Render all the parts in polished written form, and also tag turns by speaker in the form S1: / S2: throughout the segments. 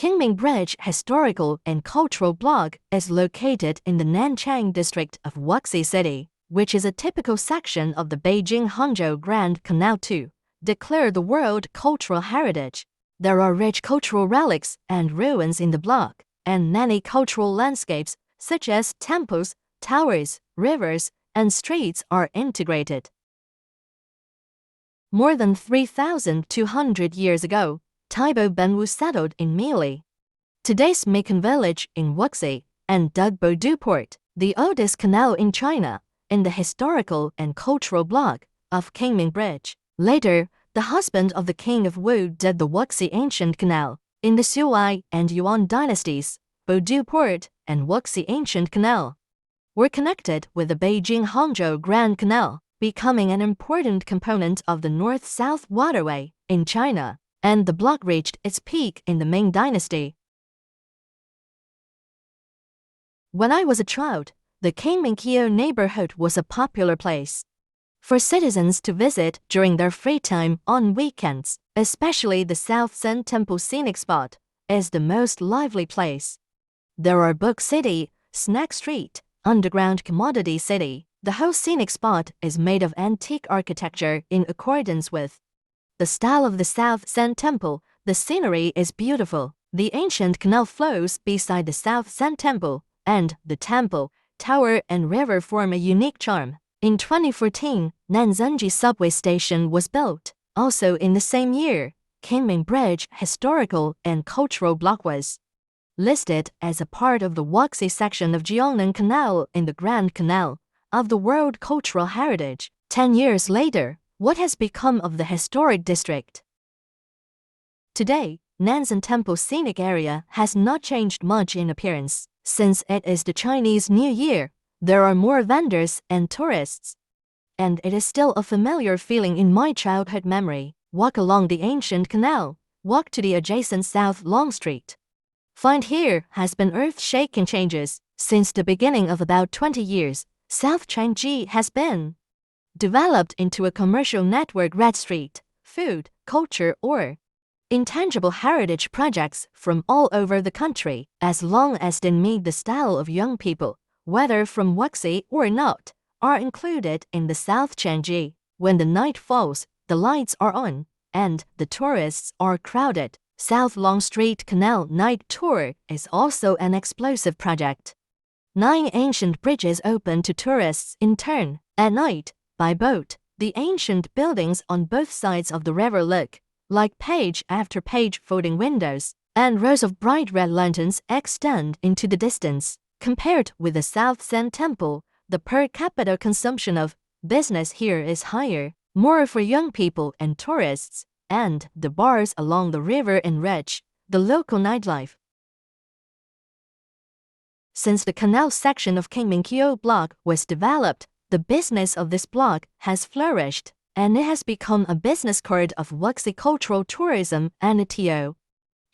S1: Qingming Bridge Historical and Cultural Block is located in the Nanchang district of Wuxi City, which is a typical section of the Beijing-Hangzhou Grand Canal II, declared the World Cultural Heritage. There are rich cultural relics and ruins in the block, and many cultural landscapes, such as temples, towers, rivers, and streets are integrated. More than 3,200 years ago, Taibo Benwu settled in Mili, today's Mekong village in Wuxi, and Dugbo Port, the oldest canal in China, in the historical and cultural block of Qingming Bridge. Later, the husband of the king of Wu did the Wuxi Ancient Canal. In the Sui and Yuan dynasties, Bodu Port and Wuxi Ancient Canal were connected with the Beijing-Hangzhou Grand Canal, becoming an important component of the north-south waterway in China, and the block reached its peak in the Ming Dynasty. When I was a child, the Qingming neighborhood was a popular place for citizens to visit during their free time on weekends. Especially the South Sun Temple scenic spot is the most lively place. There are Book City, Snack Street, Underground Commodity City. The whole scenic spot is made of antique architecture in accordance with the style of the South Sun Temple. The scenery is beautiful. The ancient canal flows beside the South Sun Temple, and the temple, tower, and river form a unique charm. In 2014, Nanzhenji subway station was built. Also in the same year, Qingming Bridge Historical and Cultural Block was listed as a part of the Wuxi section of Jiangnan Canal in the Grand Canal of the World Cultural Heritage. 10 years later, what has become of the historic district? Today, Nanzhen Temple scenic area has not changed much in appearance. Since it is the Chinese New Year, there are more vendors and tourists, and it is still a familiar feeling in my childhood memory. Walk along the ancient canal, walk to the adjacent South Long Street. Find here has been earth-shaking changes. Since the beginning of about 20 years, South Changji has been developed into a commercial network. Red Street, food, culture, or intangible heritage projects from all over the country, as long as they meet the style of young people, whether from Wuxi or not, are included in the South Changji. When the night falls, the lights are on, and the tourists are crowded. South Long Street Canal Night Tour is also an explosive project. 9 ancient bridges open to tourists in turn. At night, by boat, the ancient buildings on both sides of the river look like page after page folding windows, and rows of bright red lanterns extend into the distance. Compared with the South Sun Temple, the per capita consumption of business here is higher, more for young people and tourists, and the bars along the river enrich the local nightlife. Since the canal section of Qingming block was developed, the business of this block has flourished, and it has become a business card of Wuxi cultural tourism and a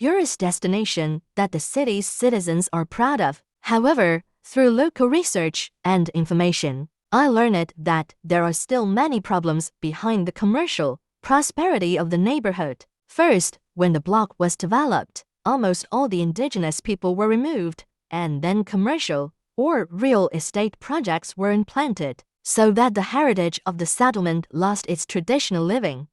S1: tourist destination that the city's citizens are proud of. However, through local research and information, I learned that there are still many problems behind the commercial prosperity of the neighborhood. First, when the block was developed, almost all the indigenous people were removed, and then commercial or real estate projects were implanted, so that the heritage of the settlement lost its traditional living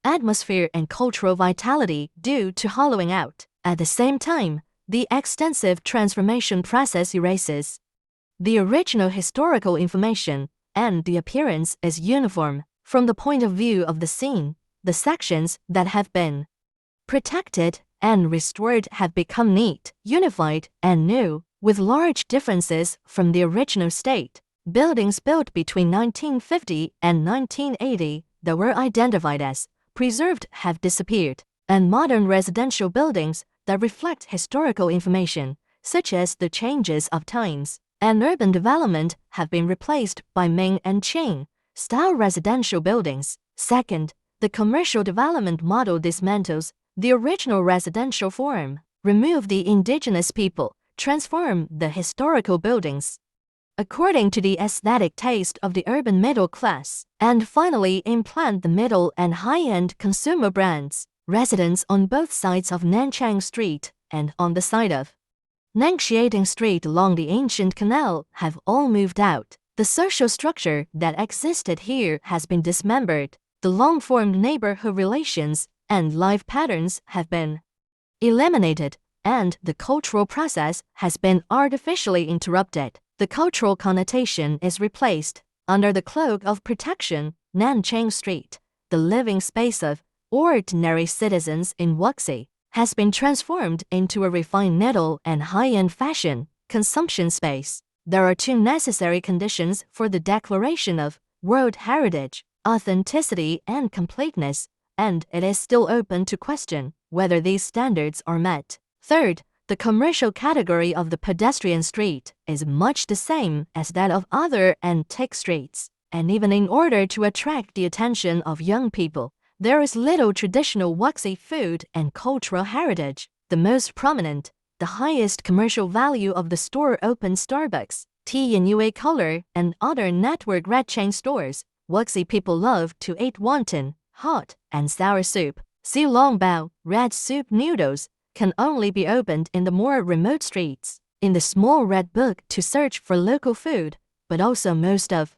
S1: atmosphere and cultural vitality due to hollowing out. At the same time, the extensive transformation process erases the original historical information, and the appearance is uniform. From the point of view of the scene, the sections that have been protected and restored have become neat, unified, and new, with large differences from the original state. Buildings built between 1950 and 1980 that were identified as preserved have disappeared, and modern residential buildings that reflect historical information, such as the changes of times and urban development, have been replaced by Ming and Qing style residential buildings. Second, the commercial development model dismantles the original residential form, remove the indigenous people, transform the historical buildings according to the aesthetic taste of the urban middle class, and finally implant the middle and high-end consumer brands. Residents on both sides of Nanchang Street and on the side of Negotiating Street along the ancient canal have all moved out. The social structure that existed here has been dismembered. The long-formed neighborhood relations and life patterns have been eliminated, and the cultural process has been artificially interrupted. The cultural connotation is replaced. Under the cloak of protection, Nanchang Street, the living space of ordinary citizens in Wuxi, has been transformed into a refined needle and high-end fashion consumption space. There are two necessary conditions for the declaration of World Heritage: authenticity and completeness, and it is still open to question whether these standards are met. Third, the commercial category of the pedestrian street is much the same as that of other antique streets, and even in order to attract the attention of young people, there is little traditional Wuxi food and cultural heritage. The most prominent, the highest commercial value of the store opened Starbucks, Tea and UA Color, and other network red chain stores. Wuxi people love to eat wonton, hot and sour soup. Xiaolongbao, red soup noodles, can only be opened in the more remote streets. In the small red book to search for local food, but also most of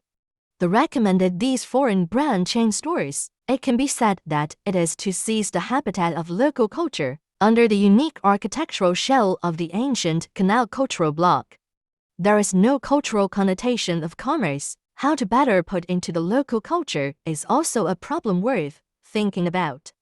S1: the recommended these foreign brand chain stores, it can be said that it is to seize the habitat of local culture under the unique architectural shell of the ancient canal cultural block. There is no cultural connotation of commerce. How to better put into the local culture is also a problem worth thinking about.